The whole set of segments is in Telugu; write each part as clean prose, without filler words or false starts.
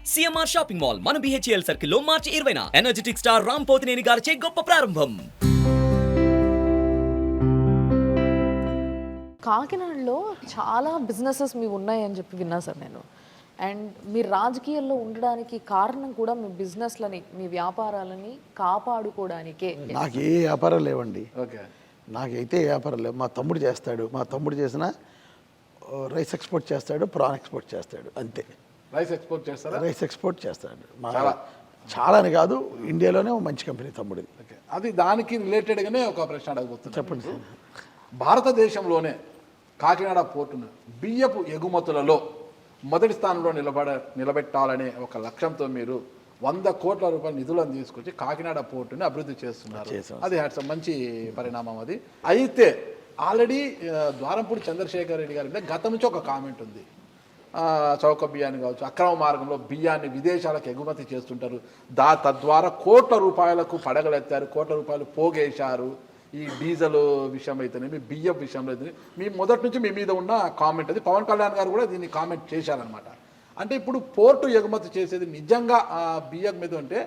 సిఎంఆర్ షాపింగ్ మాల్ మన బిహెచ్ఎల్ సర్కిల్ లో మార్చి 20న ఎనర్జెటిక్ స్టార్ రామ్ పోతినేని గారిచే గొప్ప ప్రారంభం. కాకినాడలో చాలా బిజినెసెస్ మీ ఉన్నాయని చెప్పి విన్నా సార్ నేను. అండ్ మీరు రాజకీయాల్లో ఉండడానికి కారణం కూడా మీ బిజినెస్లని, మీ వ్యాపారాలని కాపాడుకోవడానికే. నాకు ఏ వ్యాపారం లేవండి. నాకైతే ఏ వ్యాపారం లేవు. మా తమ్ముడు చేస్తాడు. మా తమ్ముడు చేసిన రైస్ ఎక్స్పోర్ట్ చేస్తాడు, ప్రాన్ ఎక్స్పోర్ట్ చేస్తాడు, అంతే. రైస్ ఎక్స్పోర్ట్ చేస్తారా? రైస్ ఎక్స్పోర్ట్ చేస్తాడు. చాలా అని కాదు, ఇండియాలోనే ఒక మంచి కంపెనీ తమ్ముడిది. అది దానికి రిలేటెడ్గానే ఒక ప్రశ్న అడగబోతున్నాను. చెప్పండి సార్. భారతదేశంలోనే కాకినాడ పోర్టును బియ్యపు ఎగుమతులలో మొదటి స్థానంలో నిలబెట్టాలనే ఒక లక్ష్యంతో మీరు 100 కోట్ల రూపాయల నిధులను తీసుకొచ్చి కాకినాడ పోర్టుని అభివృద్ధి చేస్తున్నారు. అది మంచి పరిణామం. అది అయితే ఆల్రెడీ ద్వారంపూడి చంద్రశేఖర్ రెడ్డి గారి గతం నుంచి ఒక కామెంట్ ఉంది. చౌక బియ్యాన్ని కావచ్చు, అక్రమ మార్గంలో బియ్యాన్ని విదేశాలకు ఎగుమతి చేస్తుంటారు, తద్వారా కోట్ల రూపాయలకు పడగలెత్తారు, కోట్ల రూపాయలు పోగేశారు. ఈ డీజిల్ విషయం అయితేనే, మీ బియ్యం విషయంలో అయితే మీ మొదటి నుంచి మీ మీద ఉన్న కామెంట్ అది. పవన్ కళ్యాణ్ గారు కూడా దీన్ని కామెంట్ చేశారనమాట. అంటే ఇప్పుడు పోర్టు ఎగుమతి చేసేది నిజంగా బియ్యం మీద ఉంటే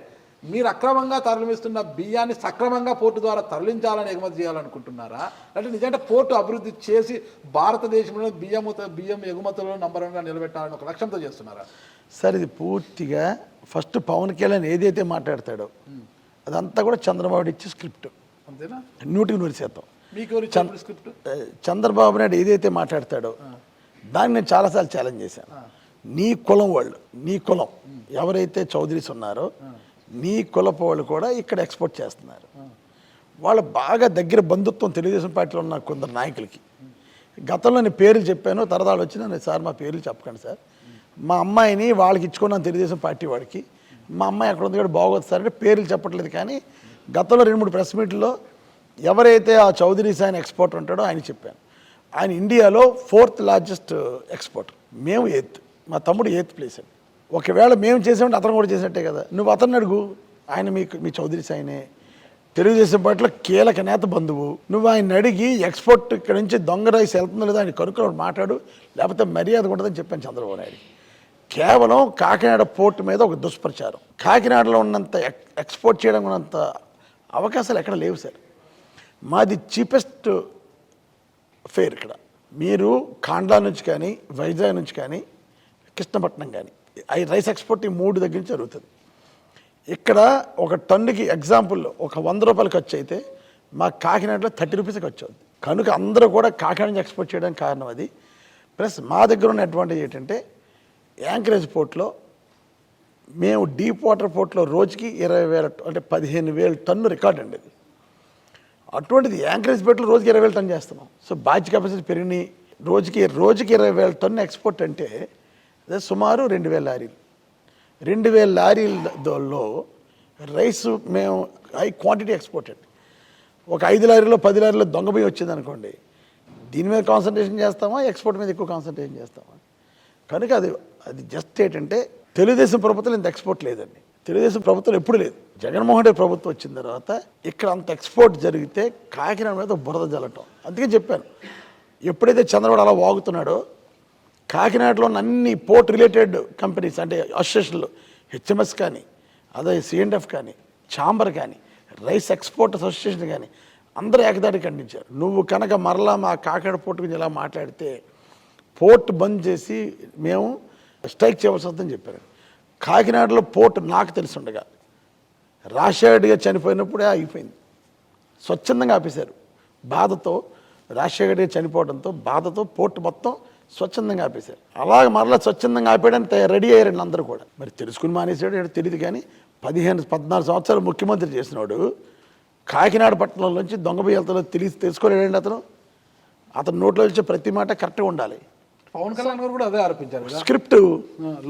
మీరు అక్రమంగా తరలిస్తున్న బియ్యాన్ని సక్రమంగా పోర్టు ద్వారా తరలించాలని ఎగుమతి చేయాలనుకుంటున్నారా? అంటే నిజంగా పోర్టు అభివృద్ధి చేసి భారతదేశంలో బియ్యం ఎగుమతుల్లో నంబర్ 1గా నిలబెట్టాలని ఒక లక్ష్యంతో చేస్తున్నారా? సార్, ఇది పూర్తిగా ఫస్ట్ పవన్ కళ్యాణ్ ఏదైతే మాట్లాడతాడో అదంతా కూడా చంద్రబాబు ఇచ్చే స్క్రిప్ట్. అంతేనా? 100% మీకు స్క్రిప్ట్. చంద్రబాబు నాయుడు ఏదైతే మాట్లాడతాడో దాన్ని నేను చాలాసార్లు ఛాలెంజ్ చేశాను. నీ కులం వాళ్ళు, నీ కులం ఎవరైతే చౌదరీస్ ఉన్నారో నీ కులపు వాళ్ళు కూడా ఇక్కడ ఎక్స్పోర్ట్ చేస్తున్నారు. వాళ్ళు బాగా దగ్గర బంధుత్వం తెలుగుదేశం పార్టీలో ఉన్న కొందరు నాయకులకి. గతంలో నేను పేర్లు చెప్పాను, తర్వాత వచ్చి నేను, సార్ మా పేర్లు చెప్పకండి సార్, మా అమ్మాయిని వాళ్ళకి ఇచ్చుకున్నాను తెలుగుదేశం పార్టీ వాడికి, మా అమ్మాయి అక్కడ ఉంది కూడా బాగోదు సార్ అంటే పేర్లు చెప్పట్లేదు. కానీ గతంలో 2-3 ప్రెస్ మీట్లో ఎవరైతే ఆ చౌదరీస్ ఆయన ఎక్స్పోర్టర్ ఉంటాడో ఆయన చెప్పాను. ఆయన ఇండియాలో 4th లార్జెస్ట్ ఎక్స్పోర్టర్, మేము 8th, మా తమ్ముడు 8th ప్లేస్ అండి. ఒకవేళ మేము చేసామంటే అతను కూడా చేసినట్టే కదా. నువ్వు అతన్ని అడుగు, ఆయన మీ చౌదరీస్ ఆయనే, తెలుగుదేశం పార్టీలో కీలక నేత బంధువు. నువ్వు ఆయన అడిగి ఎక్స్పోర్ట్ ఇక్కడ నుంచి దొంగ రైస్ వెళ్తుందో లేదో ఆయన కనుక్కొని మాట్లాడు, లేకపోతే మర్యాద ఉండదని చెప్పాను చంద్రబాబు నాయుడు. కేవలం కాకినాడ పోర్టు మీద ఒక దుష్ప్రచారం. కాకినాడలో ఉన్నంత ఎక్స్పోర్ట్ చేయడం ఉన్నంత అవకాశాలు ఎక్కడ లేవు సార్. మాది చీపెస్ట్ ఫేర్ ఇక్కడ. మీరు కాండ్లా నుంచి కానీ, వైజాగ్ నుంచి కానీ, కృష్ణపట్నం కానీ రైస్ ఎక్స్పోర్ట్ ఈ 3 దగ్గర నుంచి జరుగుతుంది. ఇక్కడ ఒక టన్నుకి ఎగ్జాంపుల్ ఒక 100 రూపాయలు ఖర్చు అయితే మా కాకినాడలో 30 రూపీస్ ఖర్చు అవుతుంది. కనుక అందరూ కూడా కాకినాడ నుంచి ఎక్స్పోర్ట్ చేయడానికి కారణం అది. ప్లస్ మా దగ్గర ఉన్న అడ్వాంటేజ్ ఏంటంటే యాంకరేజ్ పోర్ట్లో మేము డీప్ వాటర్ పోర్ట్లో రోజుకి 20,000 అంటే 15,000 టన్ను రికార్డ్ అండి అది. అటువంటిది యాంకరేజ్ పోర్ట్లో రోజుకి 20,000 టన్ను చేస్తున్నాం. సో బాచ్ కెపాసిటీ పెరిగినాయి. రోజుకి 20,000 టన్ను ఎక్స్పోర్ట్ అంటే అదే సుమారు 2,000 లారీలు. 2,000 లారీలలో రైస్ మేము హై క్వాంటిటీ ఎక్స్పోర్ట్ అండి. ఒక 5 లారీలో 10 లారీలో దొంగ బియ్యం వచ్చింది అనుకోండి, దీని మీద కాన్సన్ట్రేషన్ చేస్తామా, ఎక్స్పోర్ట్ మీద ఎక్కువ కాన్సన్ట్రేషన్ చేస్తామా? కనుక అది జస్ట్ ఏంటంటే తెలుగుదేశం ప్రభుత్వం ఇంత ఎక్స్పోర్ట్ లేదండి. తెలుగుదేశం ప్రభుత్వం ఎప్పుడు లేదు. జగన్మోహన్ రెడ్డి ప్రభుత్వం వచ్చిన తర్వాత ఇక్కడ అంత ఎక్స్పోర్ట్ జరిగితే కాకినాడ మీద బురద జల్లటం. అందుకే చెప్పాను, ఎప్పుడైతే చంద్రబాబు అలా వాగుతున్నాడో కాకినాడలో ఉన్న అన్ని పోర్ట్ రిలేటెడ్ కంపెనీస్ అంటే అసోసియేషన్లు, హెచ్ఎంఎస్ కానీ, అదే C&F కానీ, ఛాంబర్ కానీ, రైస్ ఎక్స్పోర్ట్ అసోసియేషన్ కానీ అందరూ ఏకదాటి ఖండించారు. నువ్వు కనుక మరలా మా కాకినాడ పోర్టు గురించి ఇలా మాట్లాడితే పోర్ట్ బంద్ చేసి మేము స్ట్రైక్ చేయవలసి వస్తుందని చెప్పారు. కాకినాడలో పోర్టు నాకు తెలిసి ఉండగా రాజశేఖర్ గారు చనిపోయినప్పుడే ఆగిపోయింది. స్వచ్ఛందంగా ఆపేశారు. బాధతో రాజశేఖర్ గారు చనిపోవడంతో బాధతో పోర్టు మొత్తం స్వచ్ఛందంగా ఆపేశారు. అలాగే మరలా స్వచ్ఛందంగా ఆపేయడానికి రెడీ అయ్యారండి అందరూ కూడా. మరి తెలుసుకుని మానేసాడు తెలియదు కానీ 14 సంవత్సరాలు ముఖ్యమంత్రి చేసినాడు కాకినాడ పట్టణంలో నుంచి దొంగ బియ్యాలతో తెలుసుకోలేడండి అతను. అతను నోట్లో వచ్చే ప్రతి మాట కరెక్ట్గా ఉండాలి. పవన్ కళ్యాణ్ గారు కూడా అదే ఆరోపించారు. స్క్రిప్ట్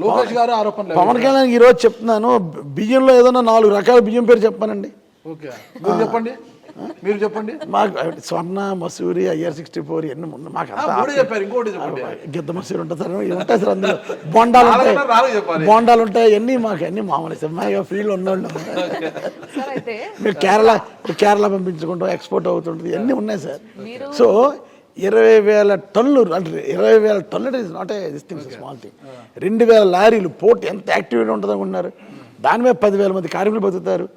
లోకేష్ గారు ఆరోపణ. పవన్ కళ్యాణ్ ఈరోజు చెప్తున్నాను, బియ్యంలో ఏదైనా 4 రకాల బియ్యం పేరు చెప్పానండి. ఓకే, మీరు చెప్పండి. మాకు స్వర్ణ, మసూరి, IR64 ఇవన్నీ మాకు చెప్పారు. ఇంకోటి చెప్పండి. గిద్ద మసూరి ఉంటుంది సార్, ఉంటాయి సార్, అందులో బోండాలు ఉంటాయి, అన్నీ మాకు అన్నీ మామూలు సార్. మా ఫీల్డ్ ఉన్నోళ్ళు మీరు కేరళ పంపించుకుంటాం, ఎక్స్పోర్ట్ అవుతుంటుంది, ఇవన్నీ ఉన్నాయి సార్. సో 20,000 టన్నులు అంటే 20,000 టన్నులు is not a this thing small thing. 2,000 లారీలు పోర్ట్ ఎంత యాక్టివిటీ ఉంటుంది అనుకుంటున్నారు? దాని మీద 10,000 మంది కార్మికులు బతుకుతారు.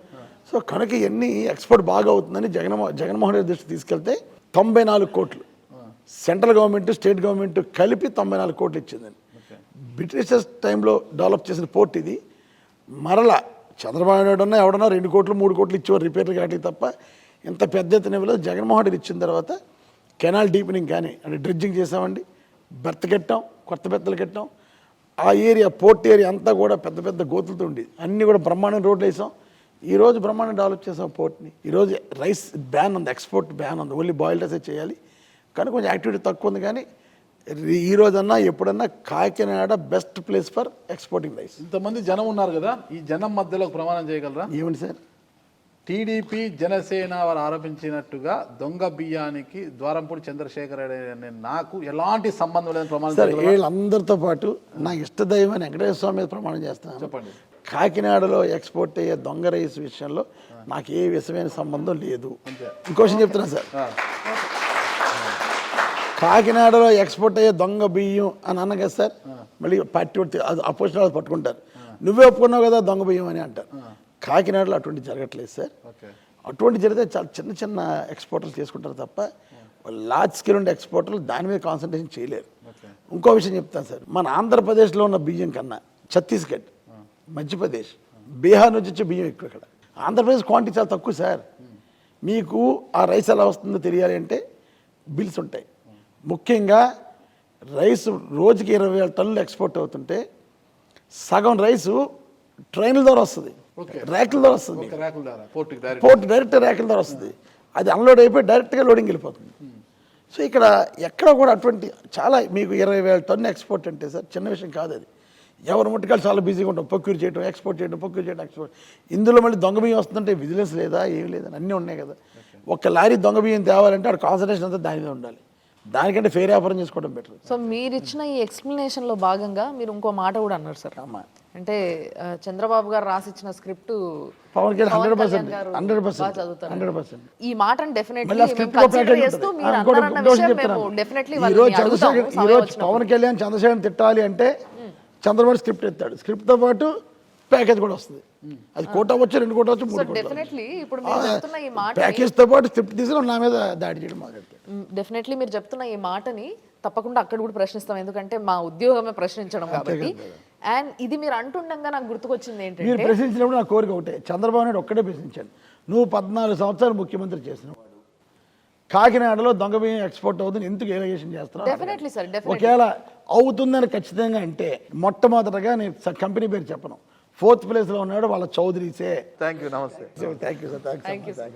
సో కనుక ఇవన్నీ ఎక్స్పోర్ట్ బాగా అవుతుందని జగన్మోహన్ రెడ్డి దృష్టి తీసుకెళ్తే 94 కోట్లు సెంట్రల్ గవర్నమెంట్ స్టేట్ గవర్నమెంట్ కలిపి 94 కోట్లు ఇచ్చిందని. బ్రిటిషర్స్ టైంలో డెవలప్ చేసిన పోర్ట్ ఇది. మరలా చంద్రబాబు నాయుడు ఉన్నా ఎవడన్నా 2 కోట్లు 3 కోట్లు ఇచ్చేవారు రిపేర్లు కావడానికి తప్ప ఇంత పెద్ద ఎత్తున ఇవ్వలేదు. జగన్మోహన్ రెడ్డి ఇచ్చిన తర్వాత కెనాల్ డీపెనింగ్ కానీ అంటే డ్రెడ్జింగ్ చేసామండి, బెర్త్ కట్టాం, కొత్త బెత్తలు కట్టాం. ఆ ఏరియా పోర్ట్ ఏరియా అంతా కూడా పెద్ద పెద్ద గోతులతో ఉండేది. అన్నీ కూడా బ్రహ్మాండం రోడ్లు వేసాం. ఈరోజు బ్రహ్మాండం డెవలప్ చేసాం పోర్ట్ని. ఈరోజు రైస్ బ్యాన్ ఉంది, ఎక్స్పోర్ట్ బ్యాన్ ఉంది, ఓన్లీ బాయిల్డ్ రైసే చేయాలి. కానీ కొంచెం యాక్టివిటీ తక్కువ ఉంది. కానీ ఈ రోజన్నా ఎప్పుడన్నా Kakinada best place for exporting rice. ఇంతమంది జనం ఉన్నారు కదా, ఈ జనం మధ్యలో ఒక ప్రమాణం చేయగలరా? ఏమండి సార్? టీడీపీ జనసేన వారు ఆరోపించినట్టుగా దొంగ బియ్యానికి ద్వారంపూడి చంద్రశేఖర్ రెడ్డి అనే నాకు ఎలాంటి సంబంధం లేదని ప్రమాణం సార్ చేయగలరా? వీళ్ళందరితో పాటు నా ఇష్టదైవమైన వెంకటేశ్వర స్వామి మీద ప్రమాణం చేస్తాను. చెప్పండి. కాకినాడలో ఎక్స్పోర్ట్ అయ్యే దొంగ రైస్ విషయంలో నాకు ఏ విషయమైన సంబంధం లేదు. ఇంకో విషయం చెప్తున్నా సార్, కాకినాడలో ఎక్స్పోర్ట్ అయ్యే దొంగ బియ్యం అని అన్న కదా సార్, మళ్ళీ పార్టీ అపోజిషన్ వాళ్ళు పట్టుకుంటారు, నువ్వే ఒప్పుకున్నావు కదా దొంగ బియ్యం అని అంటారు. కాకినాడలో అటువంటి జరగట్లేదు సార్. అటువంటి జరిగితే చాలా చిన్న చిన్న ఎక్స్పోర్టర్లు చేసుకుంటారు తప్ప లార్జ్ స్కేల్ ఉండే ఎక్స్పోర్టర్లు దాని మీద కాన్సన్ట్రేషన్ చేయలేరు. ఇంకో విషయం చెప్తాను సార్, మన ఆంధ్రప్రదేశ్లో ఉన్న బియ్యం కన్నా ఛత్తీస్గఢ్, మధ్యప్రదేశ్, బీహార్ నుంచి వచ్చే బియ్యం ఎక్కువ. ఇక్కడ ఆంధ్రప్రదేశ్ క్వాంటిటీ చాలా తక్కువ సార్. మీకు ఆ రైస్ ఎలా వస్తుందో తెలియాలి అంటే బిల్స్ ఉంటాయి. ముఖ్యంగా రైస్ రోజుకి 20,000 టన్నులు ఎక్స్పోర్ట్ అవుతుంటే సగం రైసు ట్రైన్ల ద్వారా వస్తుంది, ర్యాకుల ద్వారా వస్తుంది. పోర్ట్ డైరెక్ట్ ర్యాకుల ద్వారా వస్తుంది. అది అన్లోడ్ అయిపోయి డైరెక్ట్గా లోడింగ్ వెళ్ళిపోతుంది. సో ఇక్కడ ఎక్కడ కూడా అటువంటి చాలా మీకు 20,000 టన్ను ఎక్స్పోర్ట్ అంటే సార్ చిన్న విషయం కాదు. అది ఎవరు ముట్టుకాలు చాలా బిజీగా ఉంటాం, ప్రొక్యూర్ చేయడం, ఎక్స్పోర్ట్ చేయడం, ప్రొక్యూర్ చేయడం, ఎక్స్పోర్ట్. ఇందులో మళ్ళీ దొంగ బియ్యం వస్తుందంటే విజిలెన్స్ లేదా, ఏం లేదా, అన్నీ ఉన్నాయి కదా. ఒక లారీ దొంగ బియ్యం తేవాలంటే అక్కడ కాన్సన్ట్రేషన్ అంతా దాని మీద ఉండాలి. దానికంటే ఫేర్ వ్యాపారం చేసుకోవడం బెటర్. సో మీరు ఇచ్చిన ఈ ఎక్స్ప్లెనేషన్లో భాగంగా మీరు ఇంకో మాట కూడా అన్నారు సార్. అంటే చంద్రబాబు గారు రాసిచ్చిన స్క్రిప్ట్ పవన్ కళ్యాణ్ 100%. ఈ మాటను డెఫినెట్లీ కన్సిడర్ చేస్తూ మీరు అన్నారన్న విషయం మేము డెఫినెట్లీ ఈరోజు పవన్ కళ్యాణ్ చంద్రశేఖర్ తిట్టాలి అంటే చంద్రబాబు స్క్రిప్ట్ ఎత్తాడు, స్క్రిప్ట్తో పాటు ప్యాకేజ్ కూడా వస్తుంది. అది కోట అవ్వచ్చు, 2 కోట అవ్వచ్చు, 3 కోట. డెఫినెట్లీ ఇప్పుడు మీరు చెప్తున్న ఈ మాట ప్యాకేజ్తో పాటు స్క్రిప్ట్ తీసుకుని నా మీద దాడి చేయడం మొదలెట్టాడు. డెఫినెట్లీ మీరు చెప్తున్న ఈ మాటని తప్పకుండా అక్కడ కూడా ప్రశ్నిస్తాం, ఎందుకంటే మా ఉద్యోగమే ప్రశ్నించడం కాబట్టి. అండ్ ఇది మీరు అంటుండగా నాకు గుర్తుకొచ్చింది మీరు ఏంటంటే, ప్రశ్నించినప్పుడు నా కోరిక ఒకటే, చంద్రబాబు నాయుడు ఒక్కడే ప్రశ్నించాడు, నువ్వు 14 సంవత్సరాలు ముఖ్యమంత్రి చేసినవాడు, కాకినాడలో దొంగ బియ్యం ఎక్స్పోర్ట్ అవుతుంది ఎందుకు ఎలిగేషన్ చేస్తున్నావు? డెఫినెట్లీ సార్, ఒకవేళ అవుతుందని ఖచ్చితంగా అంటే మొట్టమొదటగా నేను కంపెనీ పేరు చెప్పను, 4th ప్లేస్లో ఉన్నాడు వాళ్ళ చౌదరీసే. థ్యాంక్ యూ, నమస్తే. Thank you sir.